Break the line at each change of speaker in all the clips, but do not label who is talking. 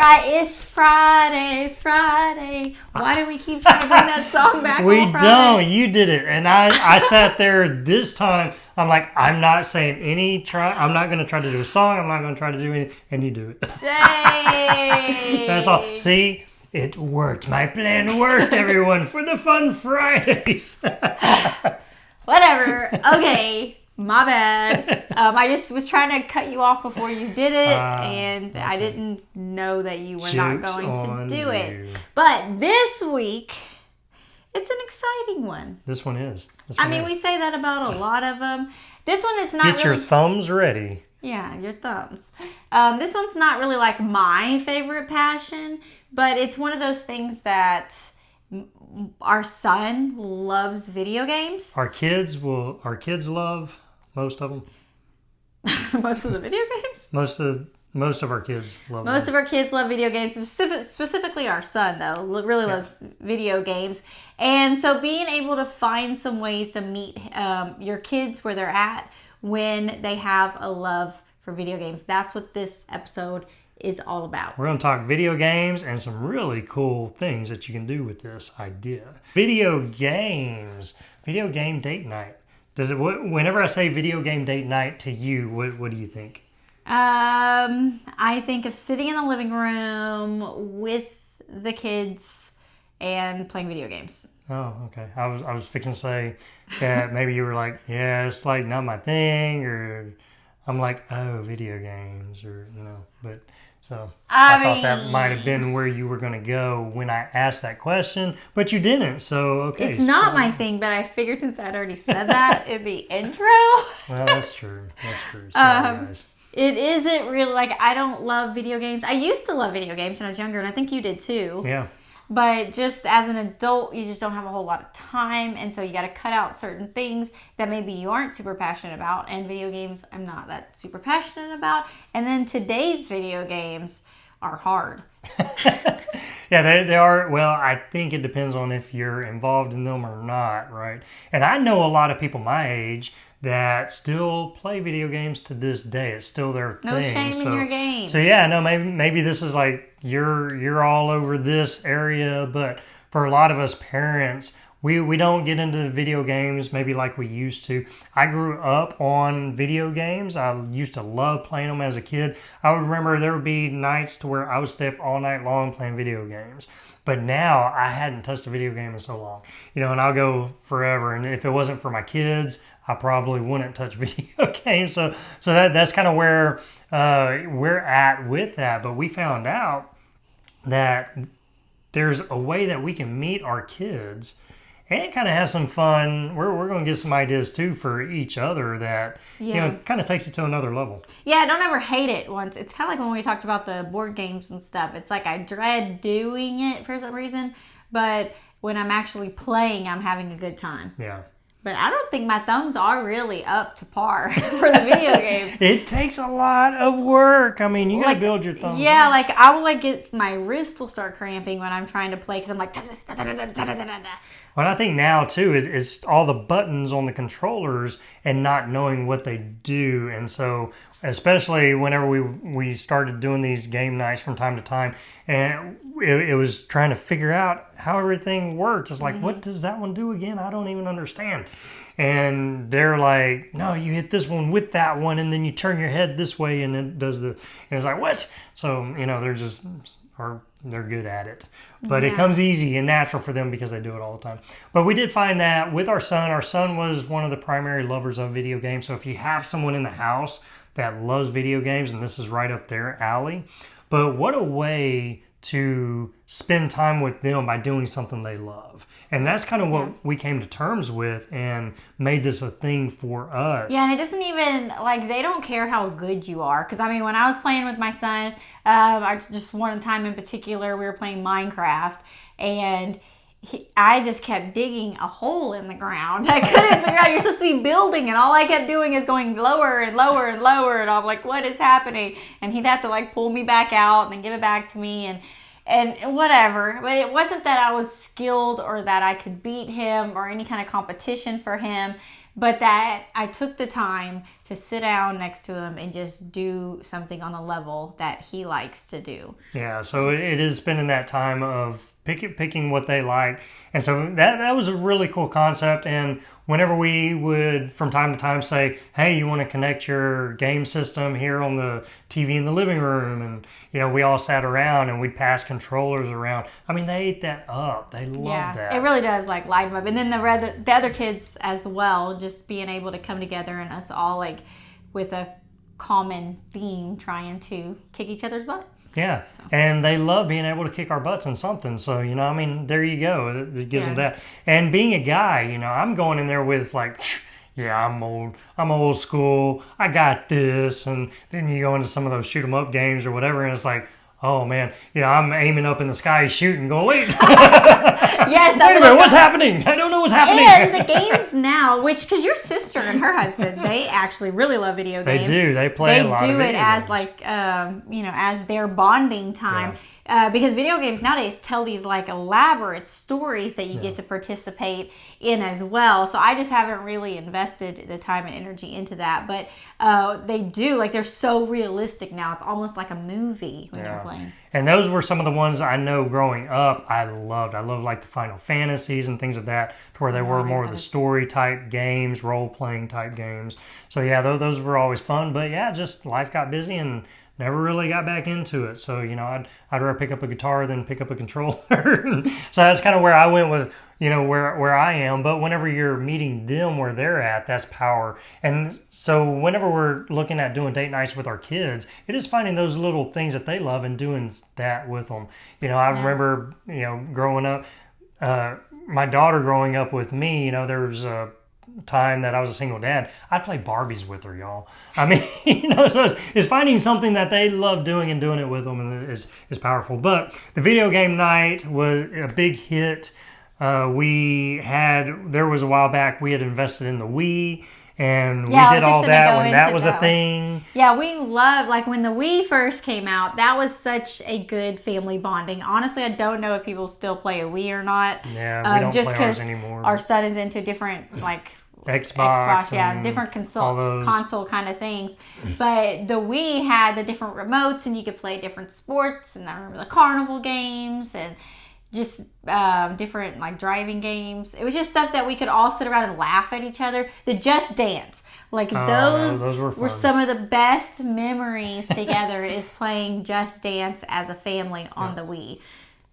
It's Friday. Why do we keep trying to bring that song back?
We
on Friday?
don't. You did it, and I sat there this time. I'm like, I'm not saying I'm not going to try to do a song. I'm not going to try to do anything, and you do it.
Dang.
That's all. See, it worked. My plan worked. Everyone for the fun Fridays.
Whatever. Okay. My bad. I just was trying to cut you off before you did it, and okay. I didn't know that you were not going to do it. But this week, it's an exciting one.
This one is.
We say that about a lot of them. This one, it's not
Get your thumbs ready.
Yeah, your thumbs. This one's not really like my favorite passion, but it's one of those things that our son loves video games.
Our kids love most of them.
Most of the video games?
Most of our kids love
Most of our kids love video games. Specifically our son, though, really loves video games. And so being able to find some ways to meet your kids where they're at when they have a love for video games. That's what this episode is all about.
We're going to talk video games and some really cool things that you can do with this idea. Video game date night. Whenever I say video game date night to you, what do you think?
I think of sitting in the living room with the kids and playing video games.
Oh, okay. I was fixing to say that maybe you were like, yeah, it's like not my thing, or I'm like, oh, video games, or but. So I thought that might have been where you were going to go when I asked that question, but you didn't. So, okay.
It's not my thing, but I figured since I'd already said that in the intro.
Well, that's true. Sorry, guys.
It isn't really, I don't love video games. I used to love video games when I was younger, and I think you did too.
Yeah.
But just as an adult, you just don't have a whole lot of time, and so you got to cut out certain things that maybe you aren't super passionate about, and video games I'm not that super passionate about. And then today's video games are hard.
Yeah, they are. Well, I think it depends on if you're involved in them or not, right? And I know a lot of people my age that still play video games to this day. It's still their thing.
No shame in your game.
So yeah, no, maybe this is like you're all over this area, but for a lot of us parents, we don't get into video games maybe like we used to. I grew up on video games. I used to love playing them as a kid. I would remember there would be nights to where I would stay up all night long playing video games. But now I hadn't touched a video game in so long, and I'll go forever. And if it wasn't for my kids, I probably wouldn't touch video games. So that's kind of where we're at with that. But we found out that there's a way that we can meet our kids and kind of have some fun. We're going to get some ideas too for each other that kind of takes it to another level.
Yeah, don't ever hate it once. It's kind of like when we talked about the board games and stuff. It's like I dread doing it for some reason, but when I'm actually playing, I'm having a good time.
Yeah.
But I don't think my thumbs are really up to par for the video games.
It takes a lot of work. I mean, you got to build your thumbs.
Yeah, I will get my wrist will start cramping when I'm trying to play because I'm like.
Well, I think now too, it's all the buttons on the controllers and not knowing what they do, and so especially whenever we started doing these game nights from time to time, and it was trying to figure out how everything worked. It's like, what does that one do again? I don't even understand. And they're like, no, you hit this one with that one, and then you turn your head this way, and it does and it's like, what? So they're good at it. But it comes easy and natural for them because they do it all the time. But we did find that with our son was one of the primary lovers of video games. So if you have someone in the house that loves video games, and this is right up their alley. But what a way to spend time with them by doing something they love. And that's kind of what we came to terms with and made this a thing for us.
Yeah, and it doesn't even, they don't care how good you are. Because, when I was playing with my son, just one time in particular, we were playing Minecraft, and I just kept digging a hole in the ground. I couldn't figure out, you're supposed to be building, and all I kept doing is going lower and lower and lower, and I'm like, what is happening? And he'd have to pull me back out and then give it back to me, and whatever. But it wasn't that I was skilled or that I could beat him or any kind of competition for him, but that I took the time to sit down next to him and just do something on the level that he likes to do.
Yeah, so it is spending that time of picking what they like. And so that was a really cool concept. And whenever we would, from time to time, say, hey, you want to connect your game system here on the TV in the living room? And, we all sat around and we'd pass controllers around. I mean, they ate that up. They loved that.
It really does, light them up. And then the other kids as well, just being able to come together and us all, with a common theme, trying to kick each other's butt.
Yeah, and they love being able to kick our butts in something. So, there you go. It gives them that. And being a guy, I'm going in there with yeah, I'm old school. I got this. And then you go into some of those shoot 'em up games or whatever, and it's like, oh man, I'm aiming up in the sky shooting, going, wait.
Yes,
wait a minute, what's happening? I don't know what's happening.
And the games now, because your sister and her husband, they actually really love video games.
They do. They play a lot of video games.
They do it as as their bonding time. Yeah. Because video games nowadays tell these elaborate stories that you get to participate in as well. So I just haven't really invested the time and energy into that. But they do. They're so realistic now. It's almost like a movie when you're playing.
And those were some of the ones I know growing up I loved. I loved the Final Fantasies and things of that, to where they were more of the story type games, role playing type games. So yeah, those were always fun. But yeah, just life got busy and never really got back into it. So, I'd rather pick up a guitar than pick up a controller. So that's kind of where I went with, where I am. But whenever you're meeting them where they're at, that's power. And so whenever we're looking at doing date nights with our kids, it is finding those little things that they love and doing that with them. I remember, growing up, my daughter growing up with me, there was a time that I was a single dad, I'd play Barbies with her, y'all. I mean, so it's finding something that they love doing and doing it with them, and is powerful. But the video game night was a big hit. There was a while back, we had invested in the Wii, and we did all that when that was a thing.
Yeah, we loved, when the Wii first came out, that was such a good family bonding. Honestly, I don't know if people still play a Wii or not.
Yeah, we don't play ours anymore.
Our son is into different,
Xbox,
different console kind of things. But the Wii had the different remotes, and you could play different sports. And I remember the carnival games and just different driving games. It was just stuff that we could all sit around and laugh at each other. The Just Dance, those were some of the best memories together. Is playing Just Dance as a family on the Wii.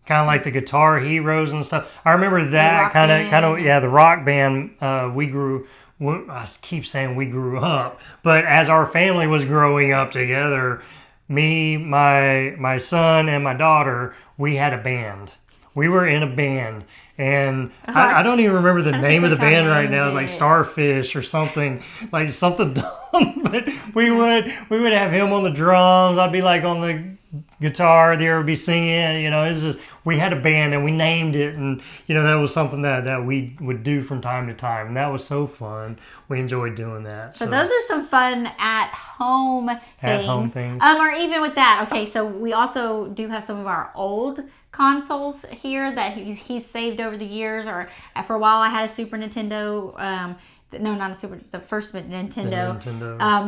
Kind of like the Guitar Heroes and stuff. I remember that kind of the Rock Band. I keep saying we grew up, but as our family was growing up together, me, my son, and my daughter, we had a band. We were in a band, and I don't even remember the name of the band right now. It was Starfish or something, something dumb. But we would have him on the drums. I'd be on the guitar. The other would be singing. It's just, we had a band and we named it, and that was something that we would do from time to time, and that was so fun. We enjoyed doing that.
So those are some fun at home things. Or even with that. Okay, so we also do have some of our old consoles here that he's saved over the years. Or for a while, I had a Super Nintendo. No, not a Super. The first Nintendo.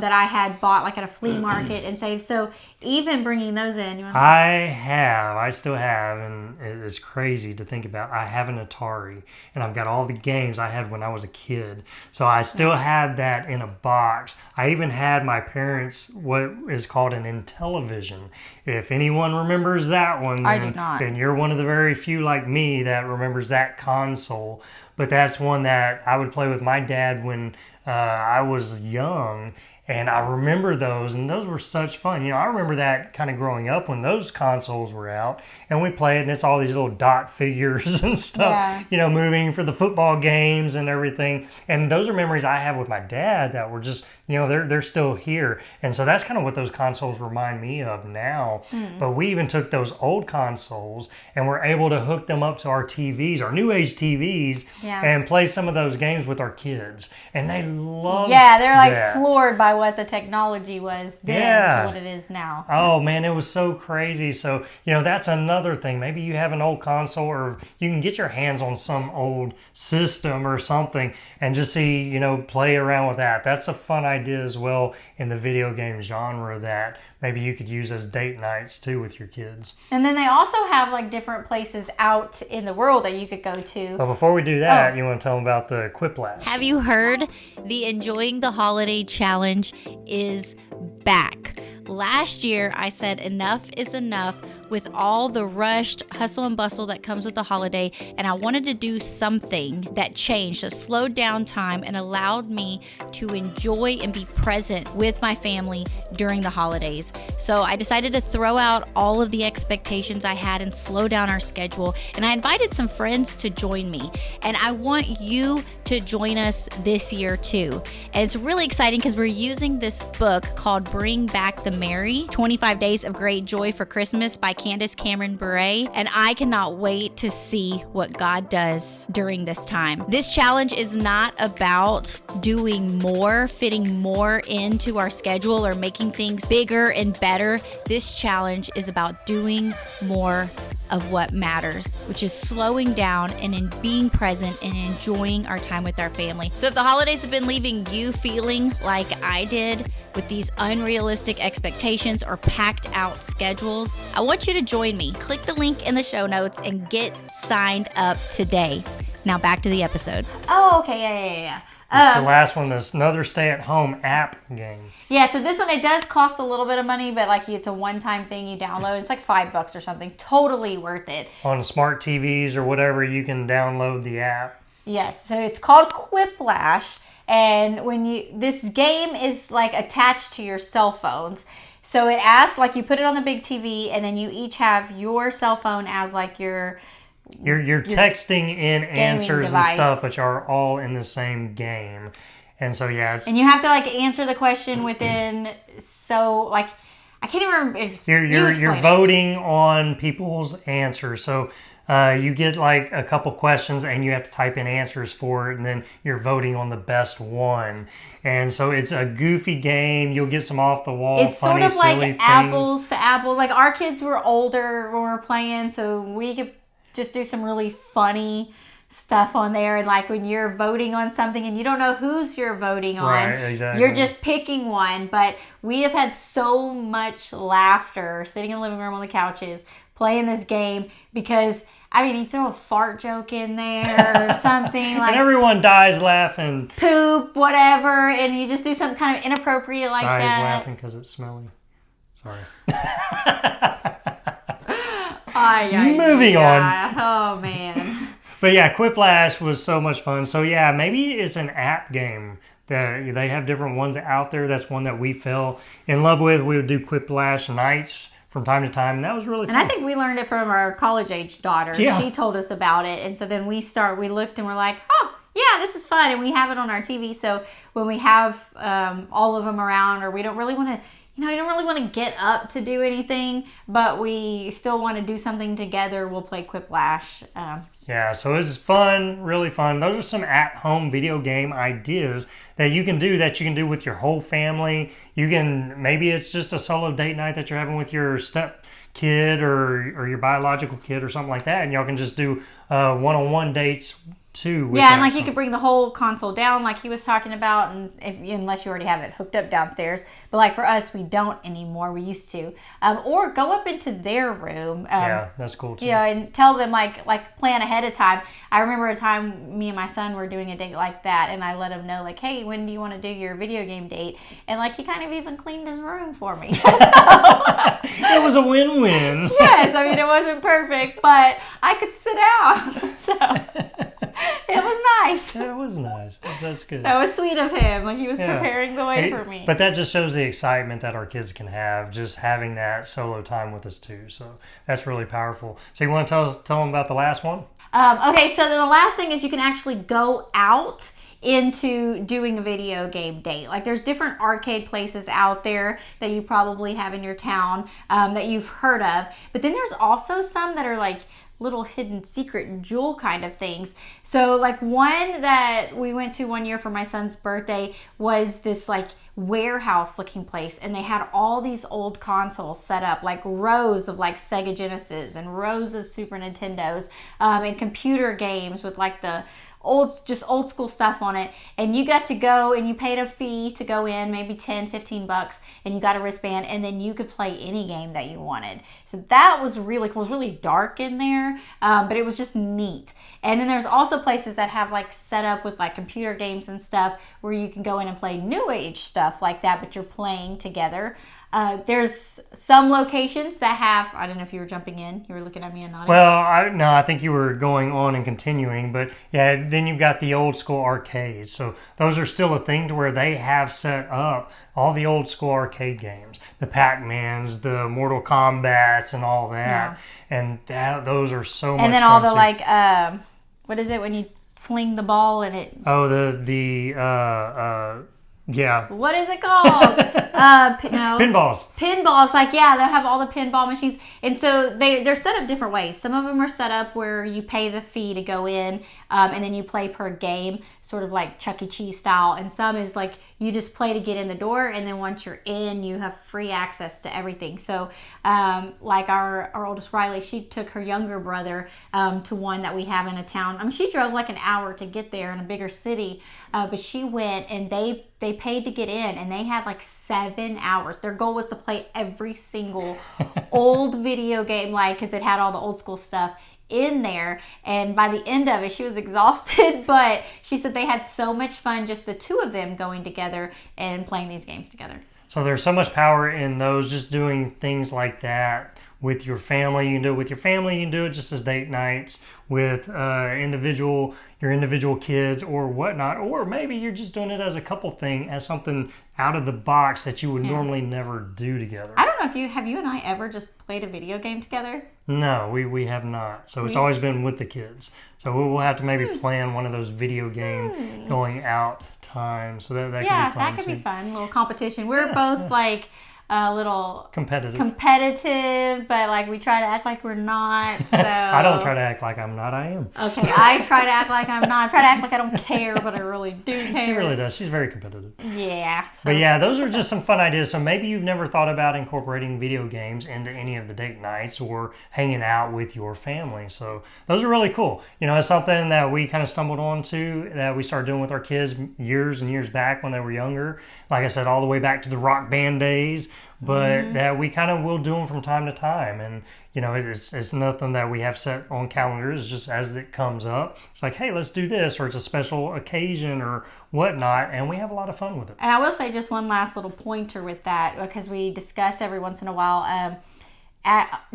That I had bought at a flea market and saved. So even bringing those in,
I still have, and it's crazy to think about. I have an Atari, and I've got all the games I had when I was a kid. So I still have that in a box. I even had my parents' what is called an Intellivision. If anyone remembers that one,
I do not.
Then you're one of the very few like me that remembers that console. But that's one that I would play with my dad when I was young. And I remember those, and those were such fun. I remember that kind of growing up when those consoles were out, and we played, and it's all these little dot figures and stuff, moving for the football games and everything. And those are memories I have with my dad that were just, they're still here. And so that's kind of what those consoles remind me of now. But we even took those old consoles and were able to hook them up to our TVs, our new age TVs, and play some of those games with our kids. And they loved
they're floored by what what the technology was then to what it is now.
Oh man, it was so crazy. So, that's another thing. Maybe you have an old console, or you can get your hands on some old system or something and just see, play around with that. That's a fun idea as well in the video game genre that maybe you could use as date nights too with your kids.
And then they also have like different places out in the world that you could go to.
But before we do that, you want to tell them about the Whiplash.
Have you heard? The Enjoying the Holiday Challenge is back. Last year, I said enough is enough with all the rushed hustle and bustle that comes with the holiday, and I wanted to do something that changed, that slowed down time and allowed me to enjoy and be present with my family during the holidays. So I decided to throw out all of the expectations I had and slow down our schedule, and I invited some friends to join me, and I want you to join us this year too. And it's really exciting because we're using this book called Bring Back the Merry, 25 Days of Great Joy for Christmas by Candace Cameron Bure, and I cannot wait to see what God does during this time. This challenge is not about doing more, fitting more into our schedule or making things bigger and better. This challenge is about doing more of what matters, which is slowing down and in being present and enjoying our time with our family. So if the holidays have been leaving you feeling like I did with these unrealistic expectations or packed out schedules, I want you to join me. Click the link in the show notes and get signed up today. Now back to the episode.
Oh, okay, yeah.
It's the last one. That's another stay-at-home app game.
Yeah, so this one, it does cost a little bit of money, but like it's a one-time thing you download. It's like $5 or something. Totally worth it.
On smart TVs or whatever, you can download the app.
Yes, so it's called Whiplash, and this game is like attached to your cell phones. So it asks, like you put it on the big TV, and then you each have your cell phone as like your
texting in answers
device.
And stuff, which are all in the same game. And so,
and you have to like answer the question within, so like, I can't even remember.
You're voting on people's answers. So you get like a couple questions and you have to type in answers for it, and then you're voting on the best one. And so it's a goofy game. You'll get some off the wall.
It's
funny,
sort of like
silly
apples to apples. Like our kids were older when we were playing, so we could just do some really funny stuff on there. And like when you're voting on something and you don't know whose you're voting on,
right, exactly.
You're just picking one. But we have had so much laughter sitting in the living room on the couches playing this game because, I mean, you throw a fart joke in there or something like,
and everyone dies laughing.
Poop, whatever, and you just do something kind of inappropriate like
dies
that.
Laughing because it's smelly. Sorry. Moving on.
Oh, man.
But yeah, Whiplash was so much fun. So yeah, maybe it's an app game. That they have different ones out there. That's one that we fell in love with. We would do Whiplash nights from time to time, and that was really fun.
And I think we learned it from our college-age daughter.
Yeah.
She told us about it, and so then we looked and we're like, oh, yeah, this is fun, and we have it on our TV, so when we have all of them around, or we don't really want to, you don't really want to get up to do anything, but we still want to do something together, we'll play Whiplash.
Yeah, so this is fun, really fun. Those are some at-home video game ideas that you can do with your whole family. Maybe it's just a solo date night that you're having with your step kid or your biological kid or something like that, and y'all can just do one-on-one dates too.
Yeah, and like you could bring the whole console down like he was talking about, and unless you already have it hooked up downstairs. But like for us, we don't anymore. We used to. Or go up into their room.
Yeah, that's cool too.
Yeah, and tell them like plan ahead of time. I remember a time me and my son were doing a date like that, and I let him know like, hey, when do you want to do your video game date? And like he kind of even cleaned his room for me.
It was a win-win.
Yes, I mean it wasn't perfect, but I could sit down. So it was nice.
Yeah, it was nice. That's good.
That was sweet of him. Like he was preparing the way for me.
But that just shows the excitement that our kids can have just having that solo time with us too. So that's really powerful. So you want to tell them about the last one?
Okay, so then the last thing is you can actually go out into doing a video game date. Like there's different arcade places out there that you probably have in your town that you've heard of. But then there's also some that are like little hidden secret jewel kind of things. So like one that we went to one year for my son's birthday was this like warehouse looking place, and they had all these old consoles set up, like rows of like Sega Genesis and rows of Super Nintendos, and computer games with like the old school stuff on it. And you got to go and you paid a fee to go in, maybe $10-15, and you got a wristband, and then you could play any game that you wanted. So that was really cool. It was really dark in there, but it was just neat. And then there's also places that have like set up with like computer games and stuff where you can go in and play new age stuff like that, but you're playing together. There's some locations that have, I don't know if you were jumping in, you were looking at me and nodding.
Well, I think you were going on and continuing, but yeah, then you've got the old school arcades. So those are still a thing to where they have set up all the old school arcade games, the Pac-Mans, the Mortal Kombats, and all that. Yeah. And those are so much fun.
And then all the like, what is it when you fling the ball and it?
Oh, yeah.
What is it called? No.
Pinballs.
Pinballs, like, yeah, they'll have all the pinball machines. And so they're set up different ways. Some of them are set up where you pay the fee to go in, and then you play per game, sort of like Chuck E. Cheese style. And some is like you just play to get in the door, and then once you're in, you have free access to everything. So like our oldest Riley, she took her younger brother to one that we have in a town. I mean, she drove like an hour to get there in a bigger city, but she went, and they paid to get in, and they had like 7 hours. Their goal was to play every single old video game, like, because it had all the old school stuff in there. And by the end of it, she was exhausted, but she said they had so much fun, just the two of them going together and playing these games together.
So there's so much power in those, just doing things like that with your family. You can do it with your family. You can do it just as date nights with your individual kids or whatnot. Or maybe you're just doing it as a couple thing, as something out of the box that you would normally never do together.
I don't know if you and I ever just played a video game together?
No, we have not. So it's always been with the kids. So we'll have to maybe plan one of those video game going out times. So that could be fun.
Yeah, that could be fun. A little competition. We're both like a little competitive, but like we try to act like we're not. So
I don't try to act like I'm not. I am.
Okay, I try to act like I'm not. I try to act like I don't care, but I really do care.
She really does. She's very competitive.
Yeah. So.
But yeah, those are just some fun ideas. So maybe you've never thought about incorporating video games into any of the date nights or hanging out with your family. So those are really cool. You know, it's something that we kind of stumbled onto that we started doing with our kids years and years back when they were younger. Like I said, all the way back to the Rock Band days. But that we kind of will do them from time to time. And, you know, it's nothing that we have set on calendars. It's just as it comes up. It's like, hey, let's do this. Or it's a special occasion or whatnot. And we have a lot of fun with it.
And I will say just one last little pointer with that, because we discuss every once in a while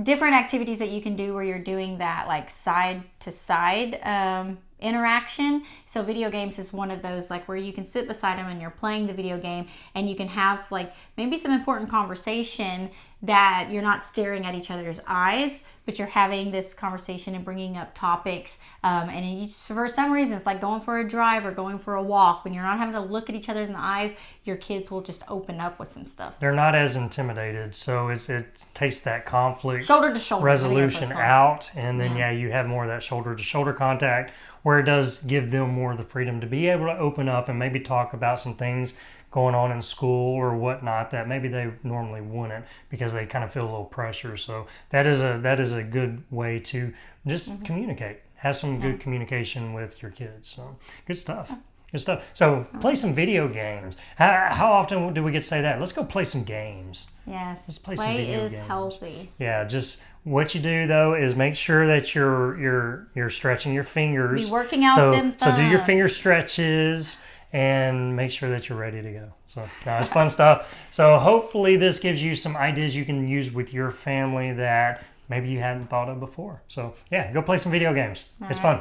different activities that you can do where you're doing that like side to side interaction. So video games is one of those, like where you can sit beside them and you're playing the video game, and you can have like maybe some important conversation that you're not staring at each other's eyes, but you're having this conversation and bringing up topics. And for some reason, it's like going for a drive or going for a walk. When you're not having to look at each other in the eyes, your kids will just open up with some stuff.
They're not as intimidated, so it takes that conflict
shoulder to shoulder
resolution out, and then you have more of that shoulder to shoulder contact, where it does give them more of the freedom to be able to open up and maybe talk about some things going on in school or whatnot that maybe they normally wouldn't, because they kind of feel a little pressure. So that is a good way to just communicate. Have some good communication with your kids. So good stuff. Good stuff. So play some video games. How often do we get to say that? Let's go play some games.
Yes.
Let's play some video games.
Play is healthy.
Yeah, just what you do though is make sure that you're stretching your fingers.
Be working out them thumbs.
So do your finger stretches and make sure that you're ready to go. So it's fun stuff. So hopefully this gives you some ideas you can use with your family that maybe you hadn't thought of before. So yeah, go play some video games. It's fun.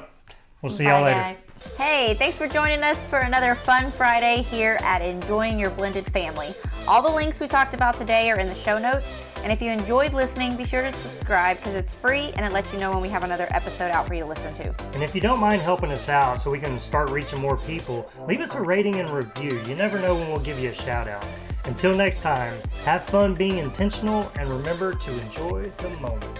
We'll see y'all later.
Guys. Hey, thanks for joining us for another fun Friday here at Enjoying Your Blended Family. All the links we talked about today are in the show notes. And if you enjoyed listening, be sure to subscribe because it's free and it lets you know when we have another episode out for you to listen to.
And if you don't mind helping us out so we can start reaching more people, leave us a rating and review. You never know when we'll give you a shout out. Until next time, have fun being intentional and remember to enjoy the moment.